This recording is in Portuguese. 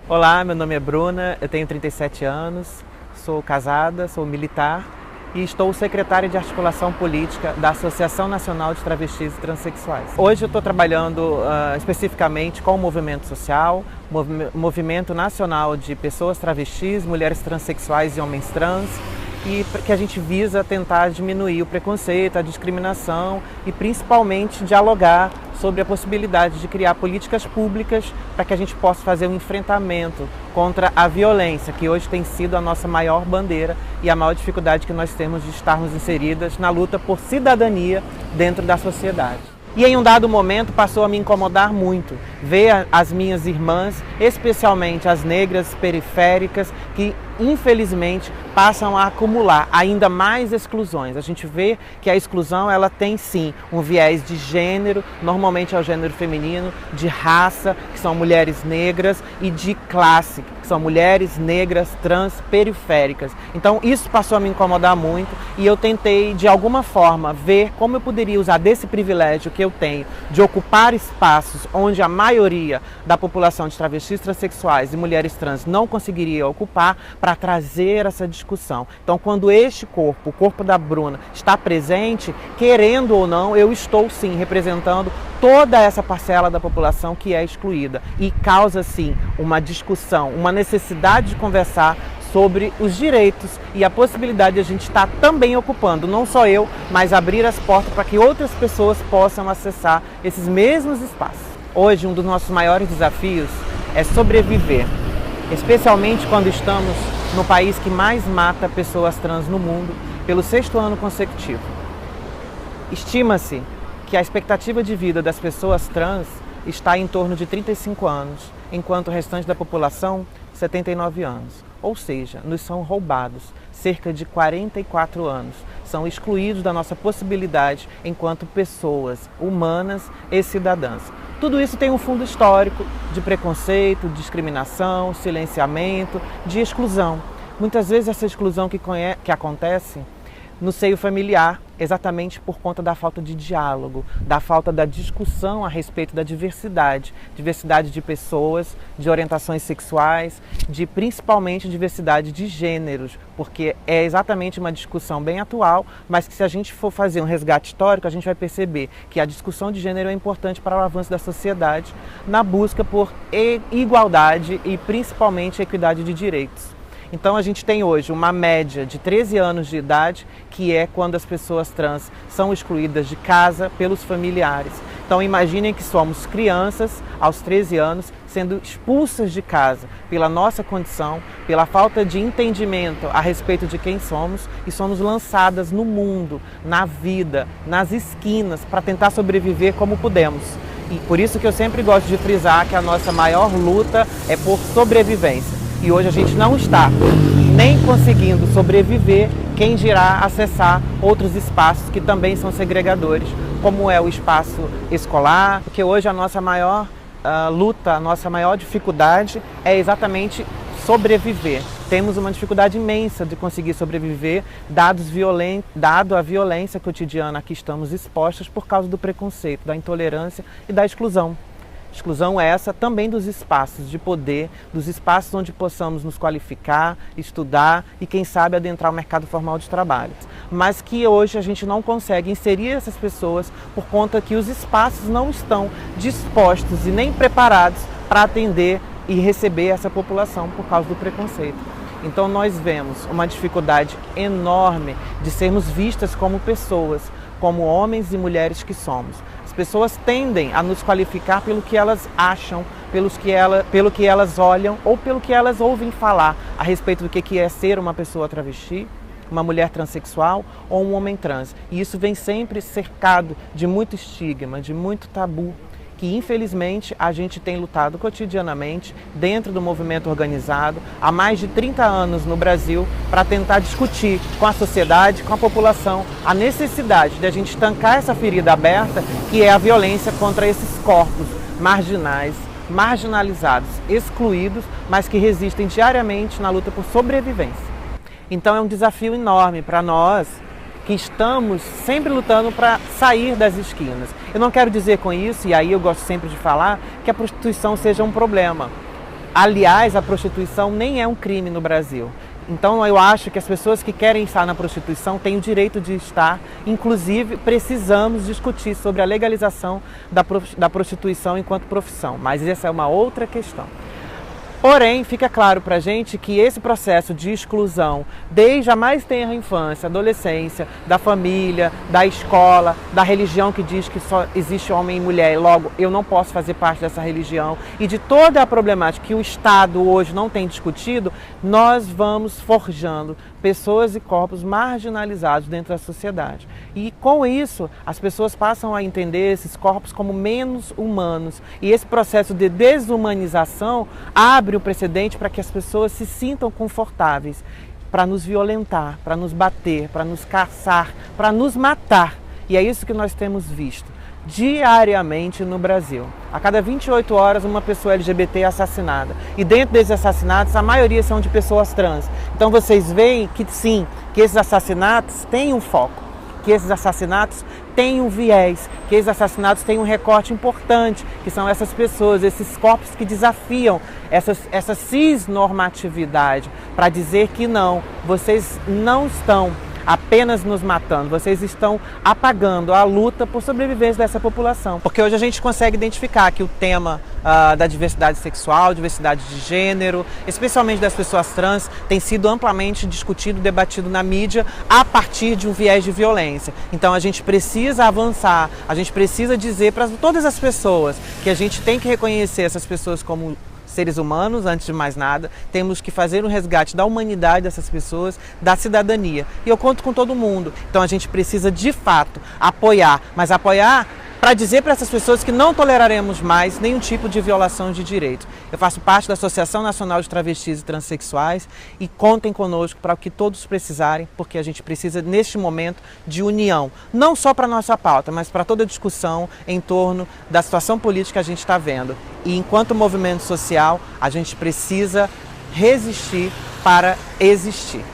Olá, meu nome é Bruna, eu tenho 37 anos, sou casada, sou militar e estou secretária de articulação política da Associação Nacional de Travestis e Transsexuais. Hoje eu estou trabalhando especificamente com o movimento social, movimento nacional de pessoas travestis, mulheres transexuais e homens trans, e que a gente visa tentar diminuir o preconceito, a discriminação e principalmente dialogar sobre a possibilidade de criar políticas públicas para que a gente possa fazer um enfrentamento contra a violência, que hoje tem sido a nossa maior bandeira e a maior dificuldade que nós temos de estarmos inseridas na luta por cidadania dentro da sociedade. E em um dado momento passou a me incomodar muito ver as minhas irmãs, especialmente as negras periféricas, que infelizmente passam a acumular ainda mais exclusões. A gente vê que a exclusão ela tem sim um viés de gênero, normalmente é o gênero feminino, de raça, que são mulheres negras, e de classe, que são mulheres negras trans periféricas. Então isso passou a me incomodar muito e eu tentei de alguma forma ver como eu poderia usar desse privilégio que eu tenho de ocupar espaços onde a maioria da população de travestis, transexuais e mulheres trans não conseguiria ocupar, para trazer essa discussão. Então, quando este corpo, o corpo da Bruna, está presente, querendo ou não, eu estou sim representando toda essa parcela da população que é excluída e causa sim uma discussão, uma necessidade de conversar sobre os direitos e a possibilidade de a gente estar também ocupando, não só eu, mas abrir as portas para que outras pessoas possam acessar esses mesmos espaços. Hoje, um dos nossos maiores desafios é sobreviver, especialmente quando estamos no país que mais mata pessoas trans no mundo pelo 6º ano consecutivo. Estima-se que a expectativa de vida das pessoas trans está em torno de 35 anos, enquanto o restante da população, 79 anos. Ou seja, nos são roubados cerca de 44 anos, são excluídos da nossa possibilidade enquanto pessoas humanas e cidadãs. Tudo isso tem um fundo histórico de preconceito, discriminação, silenciamento, de exclusão. Muitas vezes essa exclusão que acontece no seio familiar, exatamente por conta da falta de diálogo, da falta da discussão a respeito da diversidade de pessoas, de orientações sexuais, de principalmente diversidade de gêneros, porque é exatamente uma discussão bem atual, mas que se a gente for fazer um resgate histórico, a gente vai perceber que a discussão de gênero é importante para o avanço da sociedade na busca por igualdade e principalmente equidade de direitos. Então a gente tem hoje uma média de 13 anos de idade, que é quando as pessoas trans são excluídas de casa pelos familiares. Então imaginem que somos crianças aos 13 anos sendo expulsas de casa pela nossa condição, pela falta de entendimento a respeito de quem somos, e somos lançadas no mundo, na vida, nas esquinas, para tentar sobreviver como podemos. E por isso que eu sempre gosto de frisar que a nossa maior luta é por sobrevivência. E hoje a gente não está nem conseguindo sobreviver, quem dirá acessar outros espaços que também são segregadores, como é o espaço escolar, porque hoje a nossa maior luta, a nossa maior dificuldade é exatamente sobreviver. Temos uma dificuldade imensa de conseguir sobreviver, dado a violência cotidiana a que estamos expostos por causa do preconceito, da intolerância e da exclusão. Exclusão essa também dos espaços de poder, dos espaços onde possamos nos qualificar, estudar e, quem sabe, adentrar o mercado formal de trabalho. Mas que hoje a gente não consegue inserir essas pessoas por conta que os espaços não estão dispostos e nem preparados para atender e receber essa população por causa do preconceito. Então nós vemos uma dificuldade enorme de sermos vistas como pessoas, como homens e mulheres que somos. As pessoas tendem a nos qualificar pelo que elas acham, pelo que elas olham ou pelo que elas ouvem falar a respeito do que é ser uma pessoa travesti, uma mulher transexual ou um homem trans. E isso vem sempre cercado de muito estigma, de muito tabu, que infelizmente a gente tem lutado cotidianamente dentro do movimento organizado há mais de 30 anos no Brasil para tentar discutir com a sociedade, com a população, a necessidade de a gente estancar essa ferida aberta que é a violência contra esses corpos marginais, marginalizados, excluídos, mas que resistem diariamente na luta por sobrevivência. Então é um desafio enorme para nós que estamos sempre lutando para sair das esquinas. Eu não quero dizer com isso, e aí eu gosto sempre de falar, que a prostituição seja um problema. Aliás, a prostituição nem é um crime no Brasil. Então eu acho que as pessoas que querem estar na prostituição têm o direito de estar. Inclusive, precisamos discutir sobre a legalização da prostituição enquanto profissão. Mas essa é uma outra questão. Porém, fica claro para a gente que esse processo de exclusão, desde a mais tenra infância, adolescência, da família, da escola, da religião que diz que só existe homem e mulher, e logo eu não posso fazer parte dessa religião, e de toda a problemática que o Estado hoje não tem discutido, nós vamos forjando pessoas e corpos marginalizados dentro da sociedade. E com isso, as pessoas passam a entender esses corpos como menos humanos. E esse processo de desumanização abre o precedente para que as pessoas se sintam confortáveis para nos violentar, para nos bater, para nos caçar, para nos matar. E é isso que nós temos visto diariamente no Brasil. A cada 28 horas uma pessoa LGBT é assassinada. E dentro desses assassinatos, a maioria são de pessoas trans. Então vocês veem que sim, que esses assassinatos têm um foco, que esses assassinatos têm um viés, que esses assassinatos têm um recorte importante, que são essas pessoas, esses corpos que desafiam essa cisnormatividade para dizer que não, vocês não estão apenas nos matando, vocês estão apagando a luta por sobrevivência dessa população. Porque hoje a gente consegue identificar que o tema da diversidade sexual, diversidade de gênero, especialmente das pessoas trans, tem sido amplamente discutido, debatido na mídia a partir de um viés de violência. Então a gente precisa avançar, a gente precisa dizer para todas as pessoas que a gente tem que reconhecer essas pessoas como seres humanos, antes de mais nada, temos que fazer um resgate da humanidade dessas pessoas, da cidadania. E eu conto com todo mundo. Então a gente precisa, de fato, apoiar, mas apoiar para dizer para essas pessoas que não toleraremos mais nenhum tipo de violação de direito. Eu faço parte da Associação Nacional de Travestis e Transsexuais e contem conosco para o que todos precisarem, porque a gente precisa, neste momento, de união. Não só para a nossa pauta, mas para toda a discussão em torno da situação política que a gente está vendo. E enquanto movimento social, a gente precisa resistir para existir.